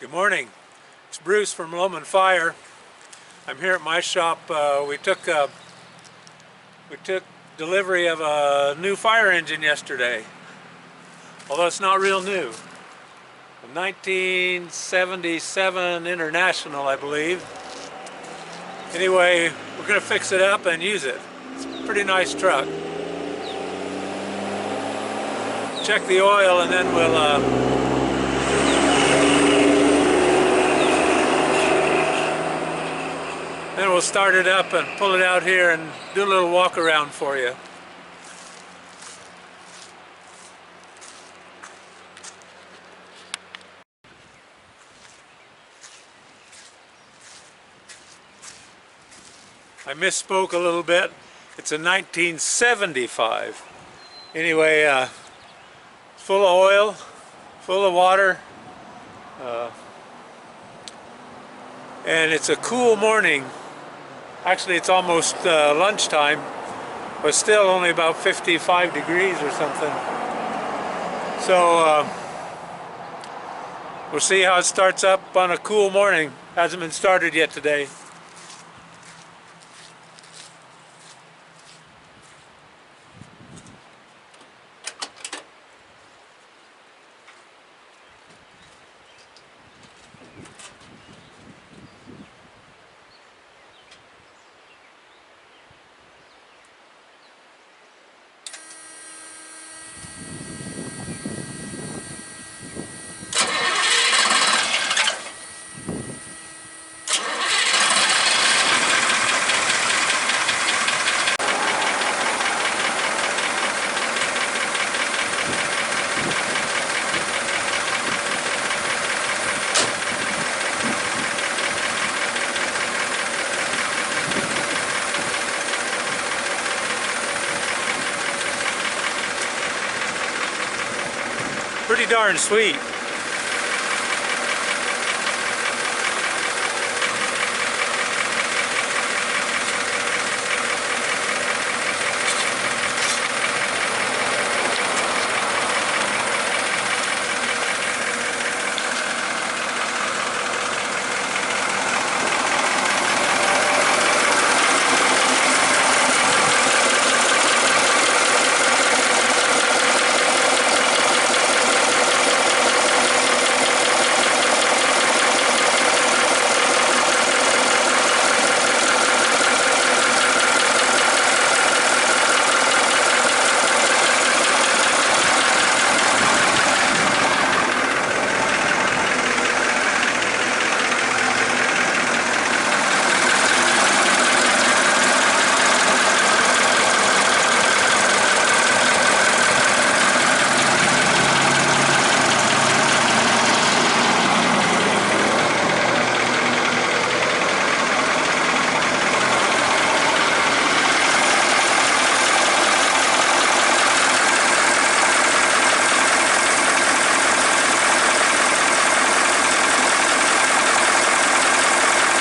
Good morning. It's Bruce from Lowman Fire. I'm here at my shop. We took delivery of a new fire engine yesterday, although it's not real new. A 1977 International, I believe. Anyway, we're going to fix it up and use it. It's a pretty nice truck. Check the oil and then we'll start it up and pull it out here and do a little walk around for you. I misspoke a little bit. It's a 1975. Anyway, full of oil, full of water, and it's a cool morning. Actually, it's almost lunchtime, but still only about 55 degrees or something. So we'll see how it starts up on a cool morning. Hasn't been started yet today. Pretty darn sweet.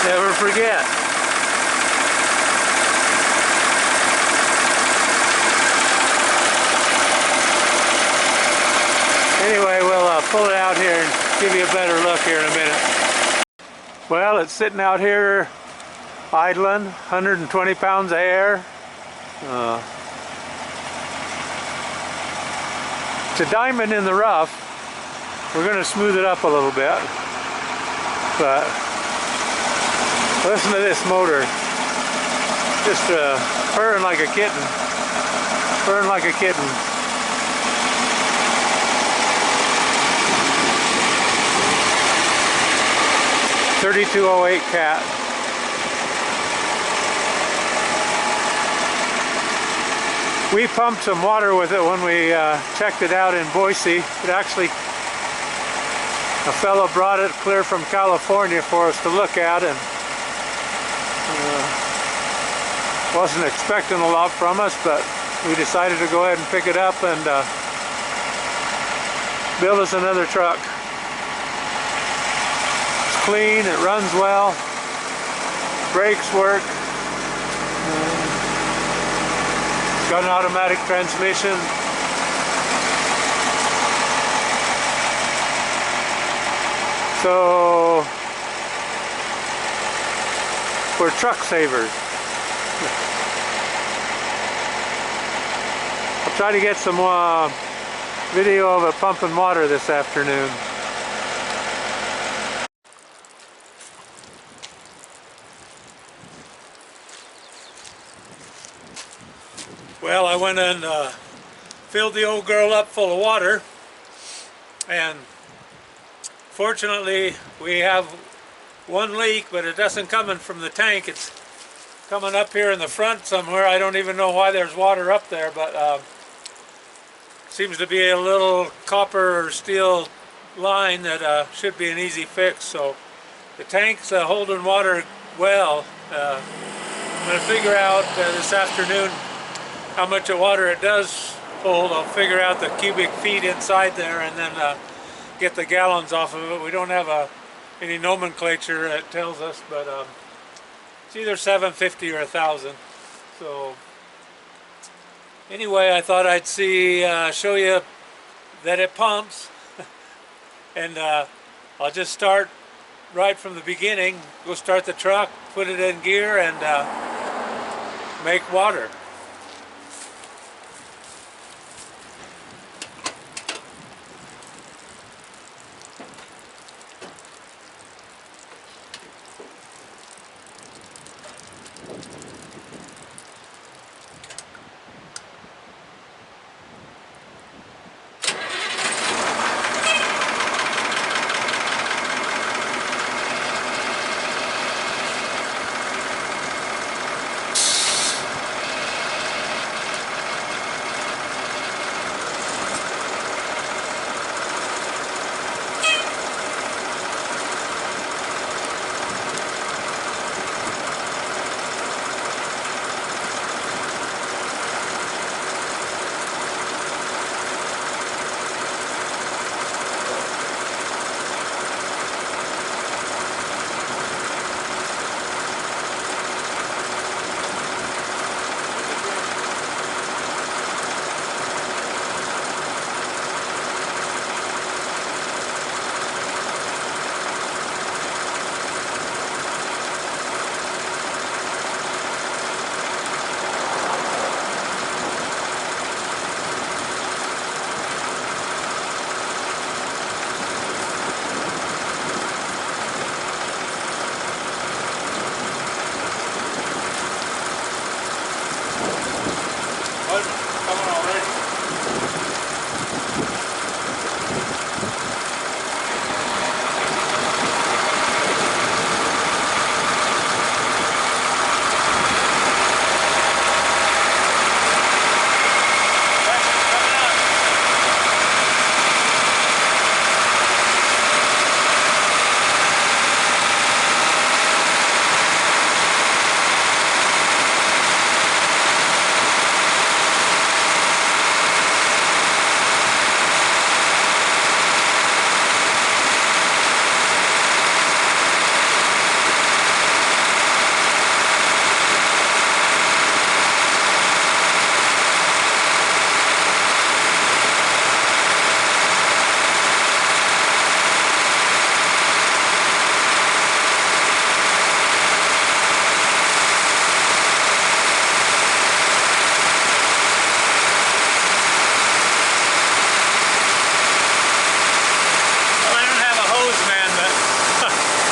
Never forget. Anyway, we'll pull it out here and give you a better look here in a minute. Well, it's sitting out here idling, 120 pounds of air. It's a diamond in the rough. We're going to smooth it up a little bit, but listen to this motor, just purring like a kitten, purring like a kitten. .3208 cat. We pumped some water with it when we checked it out in Boise. It actually, a fellow brought it clear from California for us to look at, and wasn't expecting a lot from us, but we decided to go ahead and pick it up and build us another truck. It's clean, it runs well, brakes work, it's got an automatic transmission. So we're truck savers. I'll try to get some video of it pumping water this afternoon. Well, I went and filled the old girl up full of water, and fortunately we have one leak, but it doesn't come in from the tank. It's coming up here in the front somewhere. I don't even know why there's water up there, but seems to be a little copper or steel line that should be an easy fix. So the tank's holding water well. I'm going to figure out this afternoon how much of water it does hold. I'll figure out the cubic feet inside there and then get the gallons off of it. We don't have any nomenclature that tells us, but it's either 750 or 1,000. So anyway, I thought I'd show you that it pumps, and I'll just start right from the beginning. Go start the truck, put it in gear, and make water.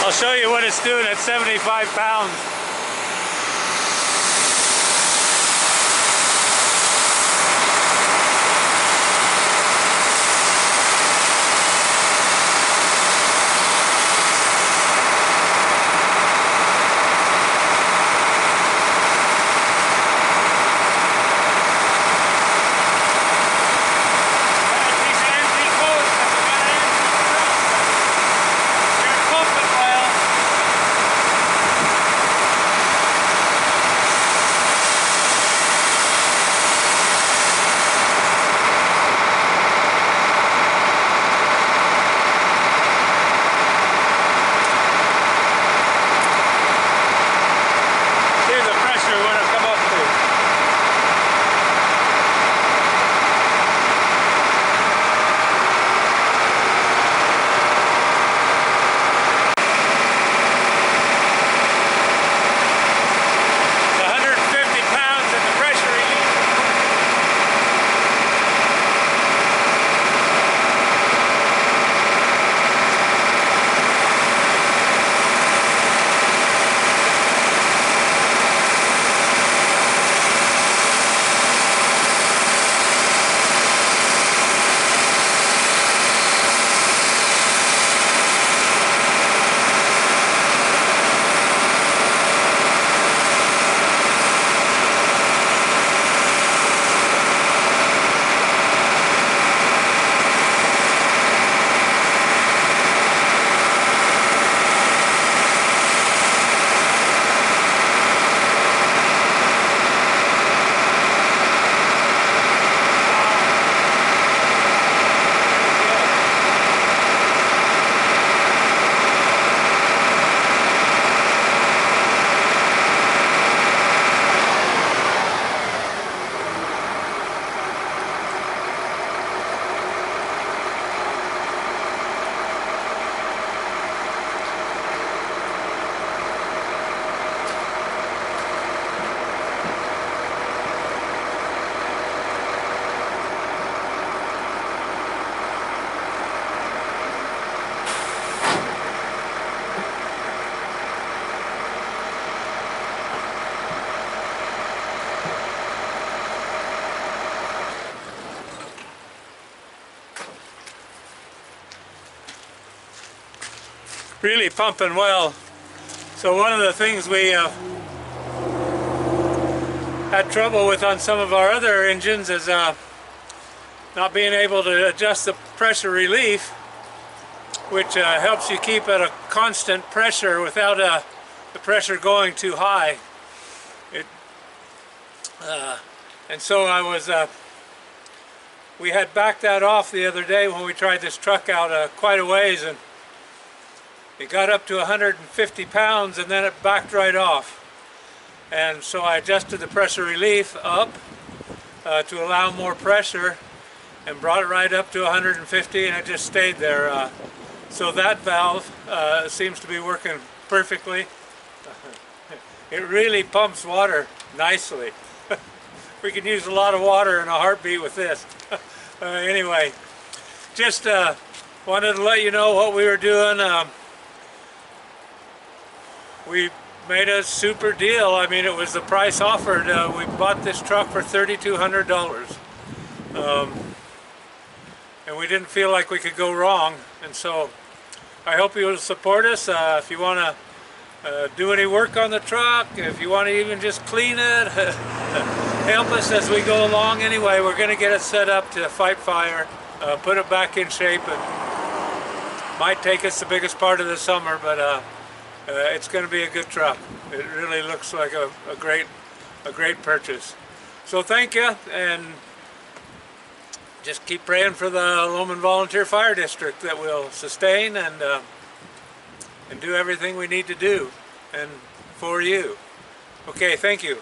I'll show you what it's doing at 75 pounds. really pumping well. So one of the things we had trouble with on some of our other engines is not being able to adjust the pressure relief, which helps you keep at a constant pressure without the pressure going too high. And so we had backed that off the other day when we tried this truck out quite a ways, and it got up to 150 pounds and then it backed right off. And so I adjusted the pressure relief up to allow more pressure and brought it right up to 150, and it just stayed there. So that valve seems to be working perfectly. It really pumps water nicely. We could use a lot of water in a heartbeat with this. Anyway, just wanted to let you know what we were doing. We made a super deal. I mean, it was the price offered. We bought this truck for $3,200. And we didn't feel like we could go wrong. And so I hope you will support us. If you want to do any work on the truck, if you want to even just clean it, help us as we go along. Anyway, we're going to get it set up to fight fire, put it back in shape, and might take us the biggest part of the summer, but it's going to be a good truck. It really looks like a great purchase. So thank you, and just keep praying for the Lowman Volunteer Fire District that we'll sustain and do everything we need to do and for you. Okay, thank you.